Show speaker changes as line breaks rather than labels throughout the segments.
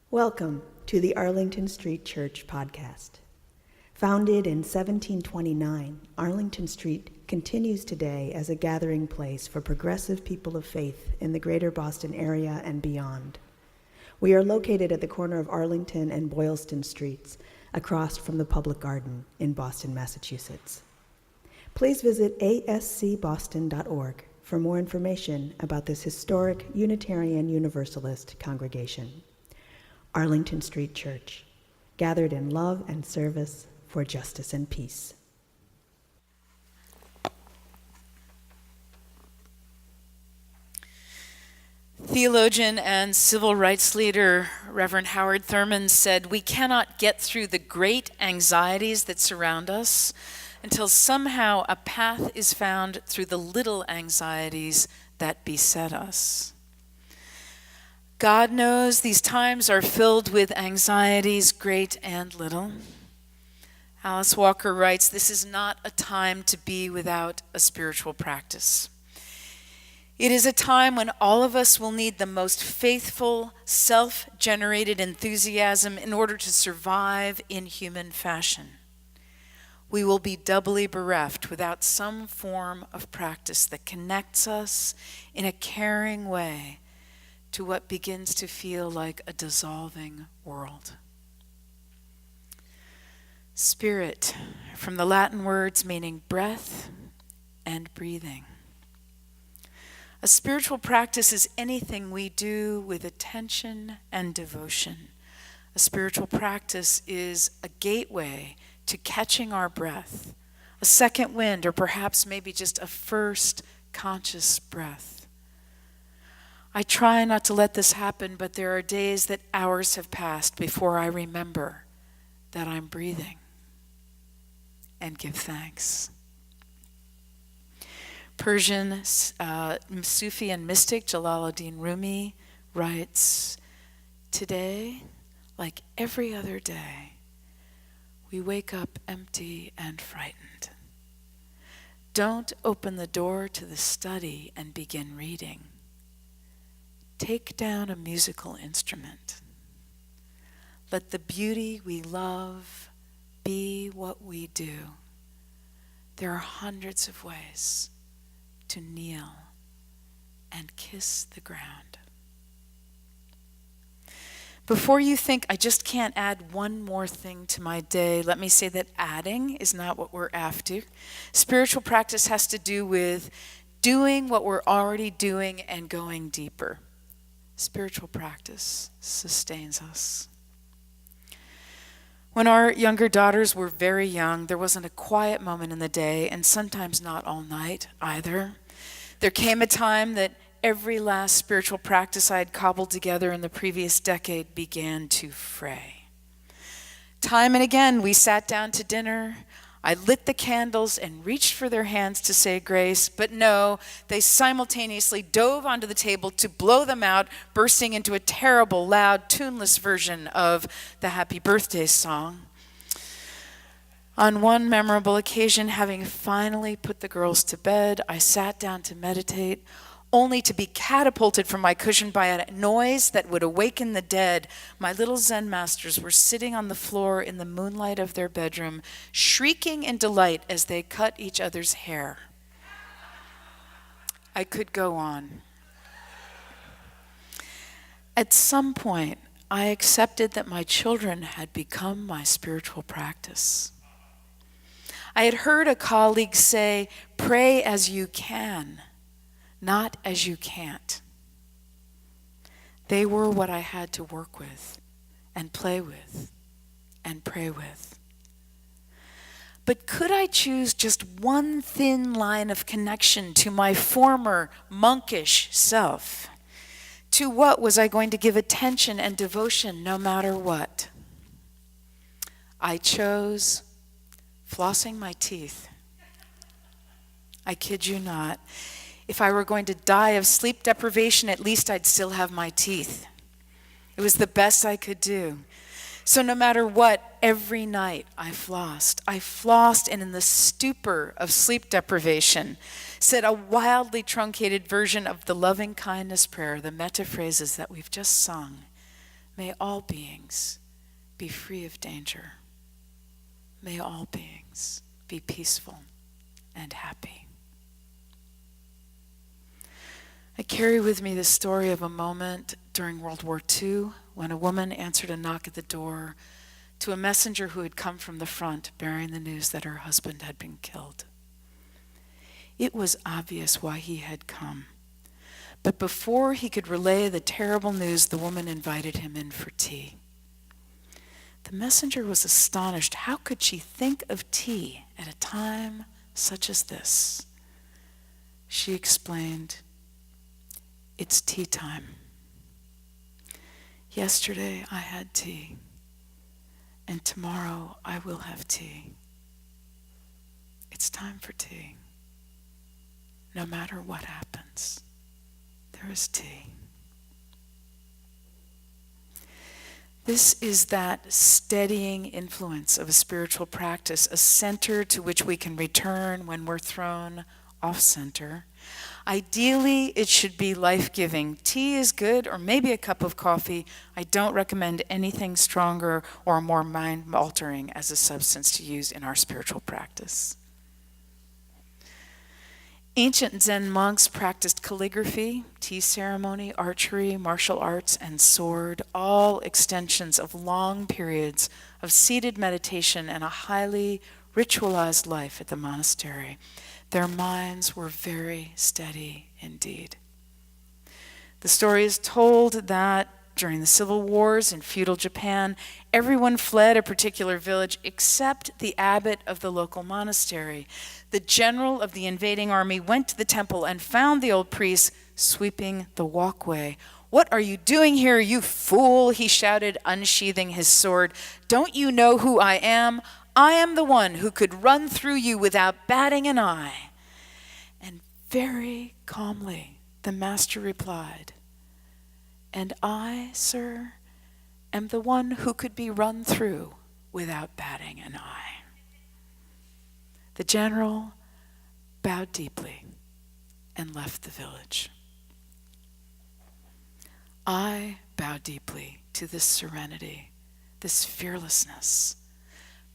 Welcome to the Arlington Street Church podcast. Founded in 1729, Arlington Street continues today as a gathering place for progressive people of faith in the greater Boston area and beyond. We are located at the corner of Arlington and Boylston Streets, across from the Public Garden in Boston, Massachusetts. Please visit ascboston.org for more information about this historic Unitarian Universalist congregation. Arlington Street Church, gathered in love and service for justice and peace.
Theologian and civil rights leader Reverend Howard Thurman said, "We cannot get through the great anxieties that surround us until somehow a path is found through the little anxieties that beset us." God knows these times are filled with anxieties, great and little. Alice Walker writes, "This is not a time to be without a spiritual practice. It is a time when all of us will need the most faithful, self-generated enthusiasm in order to survive in human fashion. We will be doubly bereft without some form of practice that connects us in a caring way to what begins to feel like a dissolving world." Spirit, from the Latin words meaning breath and breathing. A spiritual practice is anything we do with attention and devotion. A spiritual practice is a gateway to catching our breath, a second wind, or perhaps maybe just a first conscious breath. I try not to let this happen, but there are days that hours have passed before I remember that I'm breathing and give thanks. Persian Sufi and mystic Jalaluddin Rumi writes, "Today, like every other day, we wake up empty and frightened. Don't open the door to the study and begin reading. Take down a musical instrument. Let the beauty we love be what we do. There are hundreds of ways to kneel and kiss the ground." Before you think I just can't add one more thing to my day, let me say that adding is not what we're after. Spiritual practice has to do with doing what we're already doing and going deeper. Spiritual practice sustains us. When our younger daughters were very young, there wasn't a quiet moment in the day, and sometimes not all night either. There came a time that every last spiritual practice I had cobbled together in the previous decade began to fray. Time and again, we sat down to dinner. I lit the candles and reached for their hands to say grace, but no, they simultaneously dove onto the table to blow them out, bursting into a terrible, loud, tuneless version of the Happy Birthday song. On one memorable occasion, having finally put the girls to bed, I sat down to meditate, only to be catapulted from my cushion by a noise that would awaken the dead. My little Zen masters were sitting on the floor in the moonlight of their bedroom, shrieking in delight as they cut each other's hair. I could go on. At some point, I accepted that my children had become my spiritual practice. I had heard a colleague say, "Pray as you can, not as you can't." They were what I had to work with and play with and pray with. But could I choose just one thin line of connection to my former monkish self? To what was I going to give attention and devotion no matter what? I chose flossing my teeth. I kid you not. If I were going to die of sleep deprivation, at least I'd still have my teeth. It was the best I could do. So no matter what, every night I flossed, and in the stupor of sleep deprivation, said a wildly truncated version of the loving kindness prayer, the metta phrases that we've just sung. May all beings be free of danger. May all beings be peaceful and happy. I carry with me the story of a moment during World War II when a woman answered a knock at the door to a messenger who had come from the front bearing the news that her husband had been killed. It was obvious why he had come. But before he could relay the terrible news, the woman invited him in for tea. The messenger was astonished. How could she think of tea at a time such as this? She explained, "It's tea time. Yesterday I had tea, and tomorrow I will have tea. It's time for tea. No matter what happens, there is tea." This is that steadying influence of a spiritual practice, a center to which we can return when we're thrown off center. Ideally, it should be life-giving. Tea is good, or maybe a cup of coffee. I don't recommend anything stronger or more mind-altering as a substance to use in our spiritual practice. Ancient Zen monks practiced calligraphy, tea ceremony, archery, martial arts, and sword, all extensions of long periods of seated meditation and a highly ritualized life at the monastery. Their minds were very steady indeed. The story is told that during the civil wars in feudal Japan, everyone fled a particular village except the abbot of the local monastery. The general of the invading army went to the temple and found the old priest sweeping the walkway. "What are you doing here, you fool?" he shouted, unsheathing his sword. "Don't you know who I am? I am the one who could run through you without batting an eye." And very calmly the master replied, "And I, sir, am the one who could be run through without batting an eye." The general bowed deeply and left the village. I bow deeply to this serenity, this fearlessness.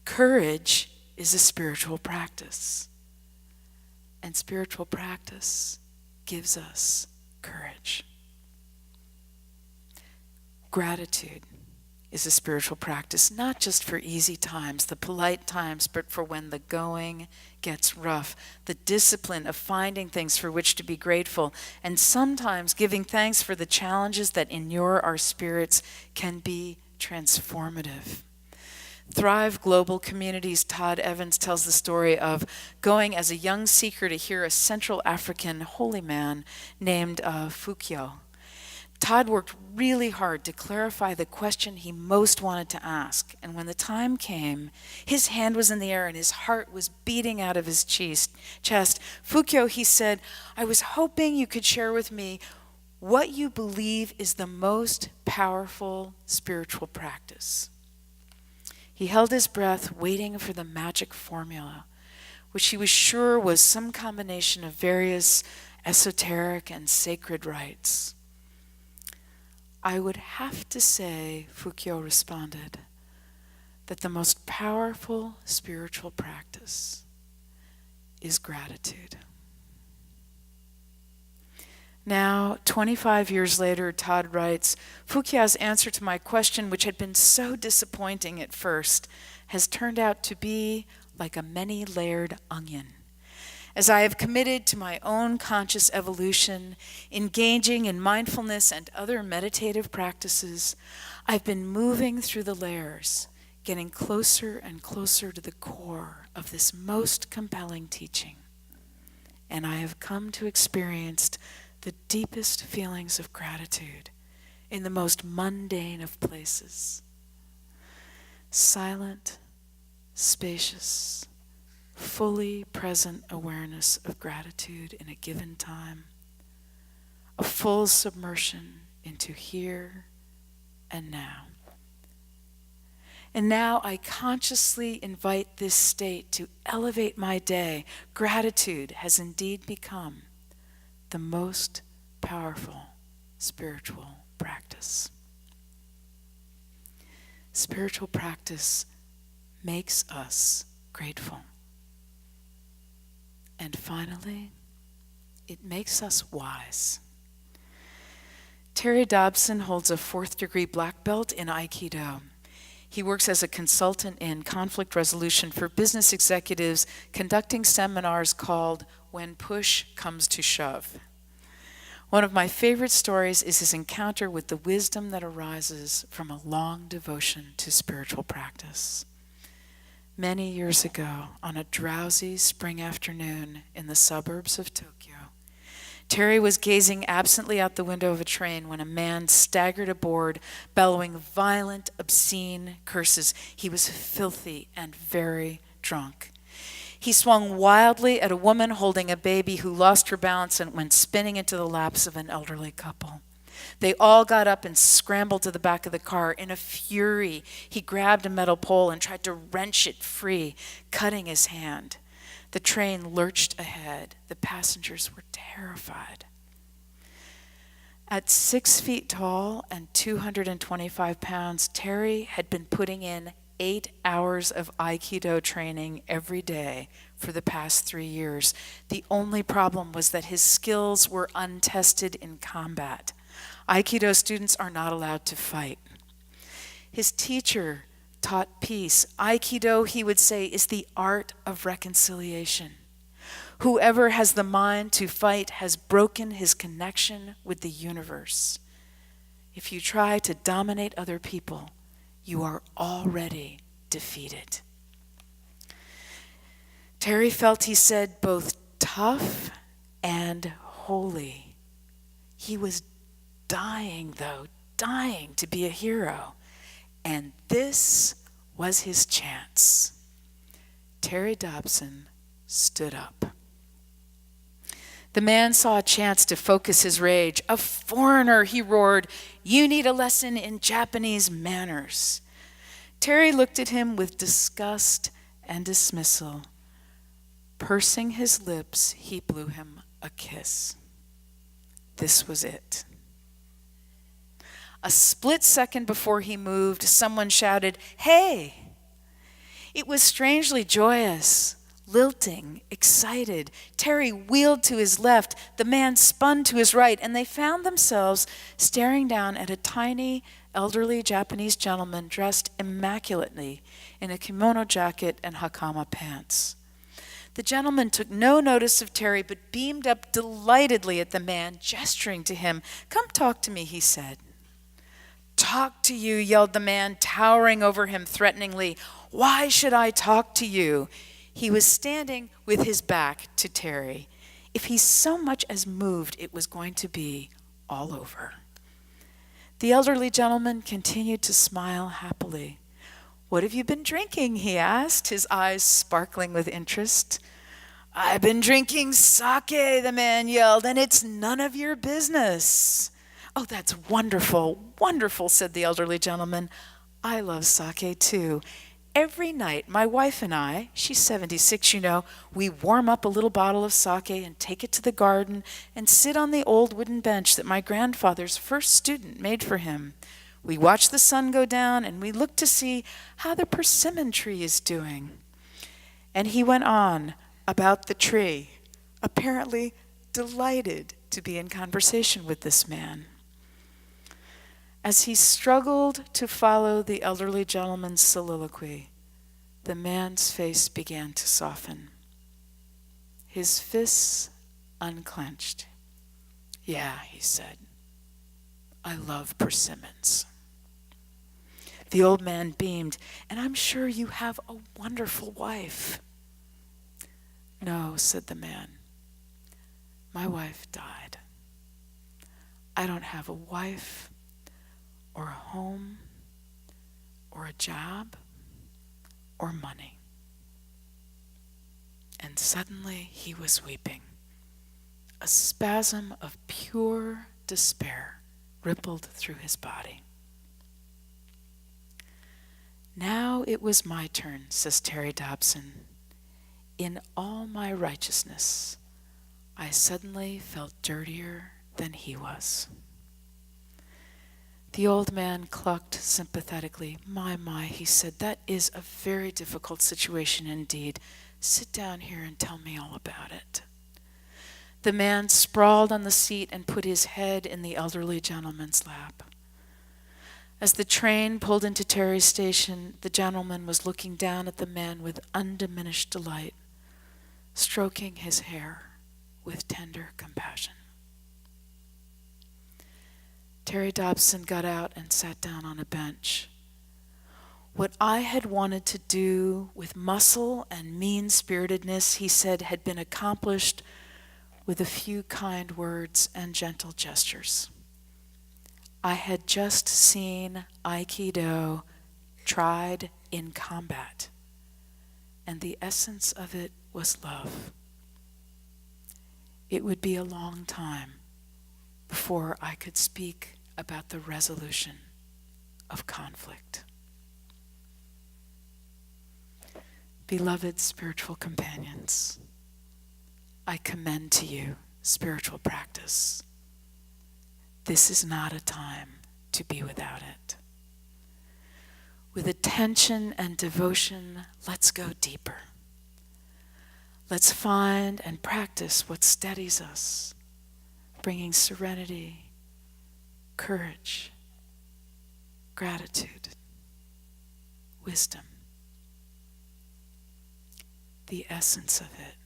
Courage is a spiritual practice, and spiritual practice gives us courage. Gratitude is a spiritual practice, not just for easy times, the polite times, but for when the going gets rough. The discipline of finding things for which to be grateful, and sometimes giving thanks for the challenges that inure our spirits, can be transformative. Thrive Global Communities' Todd Evans tells the story of going as a young seeker to hear a Central African holy man named Fukyo. Todd worked really hard to clarify the question he most wanted to ask, and when the time came, his hand was in the air and his heart was beating out of his chest. "Fukyo," he said, "I was hoping you could share with me what you believe is the most powerful spiritual practice." He held his breath, waiting for the magic formula, which he was sure was some combination of various esoteric and sacred rites. "I would have to say," Fukyo responded, "that the most powerful spiritual practice is gratitude." Now, 25 years later, Todd writes, "Fukyo's answer to my question, which had been so disappointing at first, has turned out to be like a many-layered onion. As I have committed to my own conscious evolution, engaging in mindfulness and other meditative practices, I've been moving through the layers, getting closer and closer to the core of this most compelling teaching. And I have come to experience the deepest feelings of gratitude in the most mundane of places. Silent, spacious, fully present awareness of gratitude in a given time, a full submersion into here and now. And now I consciously invite this state to elevate my day. Gratitude has indeed become the most powerful spiritual practice." Spiritual practice makes us grateful. And finally, it makes us wise. Terry Dobson holds a 4th degree black belt in Aikido. He works as a consultant in conflict resolution for business executives, conducting seminars called When Push Comes to Shove. One of my favorite stories is his encounter with the wisdom that arises from a long devotion to spiritual practice. Many years ago, on a drowsy spring afternoon in the suburbs of Tokyo, Terry was gazing absently out the window of a train when a man staggered aboard, bellowing violent, obscene curses. He was filthy and very drunk. He swung wildly at a woman holding a baby who lost her balance and went spinning into the laps of an elderly couple. They all got up and scrambled to the back of the car. In a fury, he grabbed a metal pole and tried to wrench it free, cutting his hand. The train lurched ahead. The passengers were terrified. At 6 feet tall and 225 pounds, Terry had been putting in 8 hours of Aikido training every day for the past 3 years. The only problem was that his skills were untested in combat. Aikido students are not allowed to fight. His teacher taught peace. Aikido, he would say, is the art of reconciliation. Whoever has the mind to fight has broken his connection with the universe. If you try to dominate other people, you are already defeated. Terry felt, he said, both tough and holy. He was dying, though, dying to be a hero. And this was his chance. Terry Dobson stood up. The man saw a chance to focus his rage. "A foreigner," he roared. "You need a lesson in Japanese manners." Terry looked at him with disgust and dismissal. Pursing his lips, he blew him a kiss. This was it. A split second before he moved, someone shouted, "Hey!" It was strangely joyous, lilting, excited. Terry wheeled to his left, the man spun to his right, and they found themselves staring down at a tiny, elderly Japanese gentleman dressed immaculately in a kimono jacket and hakama pants. The gentleman took no notice of Terry, but beamed up delightedly at the man, gesturing to him. "Come talk to me," he said. "Talk to you," yelled the man, towering over him threateningly. "Why should I talk to you?" He was standing with his back to Terry. If he so much as moved, it was going to be all over. The elderly gentleman continued to smile happily. "What have you been drinking?" he asked, his eyes sparkling with interest. "I've been drinking sake," the man yelled, "and it's none of your business." "Oh, that's wonderful, wonderful," said the elderly gentleman. "I love sake too. Every night, my wife and I, she's 76, you know, we warm up a little bottle of sake and take it to the garden and sit on the old wooden bench that my grandfather's first student made for him. We watch the sun go down and we look to see how the persimmon tree is doing." And he went on about the tree, apparently delighted to be in conversation with this man. As he struggled to follow the elderly gentleman's soliloquy, the man's face began to soften. His fists unclenched. "Yeah," he said, "I love persimmons." The old man beamed. "And I'm sure you have a wonderful wife." "No," said the man. "My wife died. I don't have a wife or a home or a job or money." And suddenly he was weeping. A spasm of pure despair rippled through his body. "Now it was my turn," says Terry Dobson. "In all my righteousness, I suddenly felt dirtier than he was." The old man clucked sympathetically. My, he said, that is a very difficult situation indeed. Sit down here and tell me all about it. The man sprawled on the seat and put his head in the elderly gentleman's lap. As the train pulled into Terry Station, the gentleman was looking down at the man with undiminished delight, stroking his hair with tender compassion. Terry Dobson got out and sat down on a bench. What I had wanted to do with muscle and mean-spiritedness, he said, had been accomplished with a few kind words and gentle gestures. I had just seen Aikido tried in combat, and the essence of it was love. It would be a long time before I could speak about the resolution of conflict. Beloved spiritual companions, I commend to you spiritual practice. This is not a time to be without it. With attention and devotion, let's go deeper. Let's find and practice what steadies us, bringing serenity, courage, gratitude, wisdom. The essence of it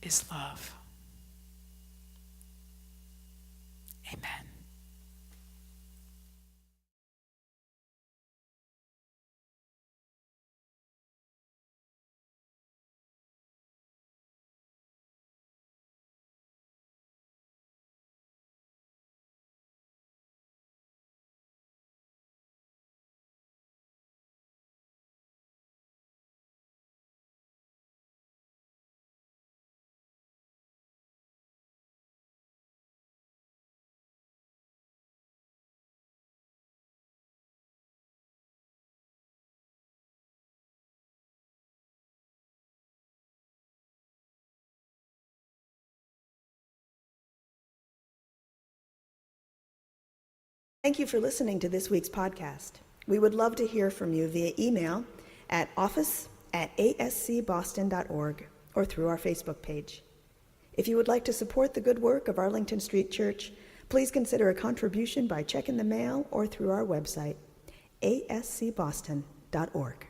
is love. Amen.
Thank you for listening to this week's podcast. We would love to hear from you via email at office@ascboston.org or through our Facebook page. If you would like to support the good work of Arlington Street Church, please consider a contribution by check in the mail or through our website, ascboston.org.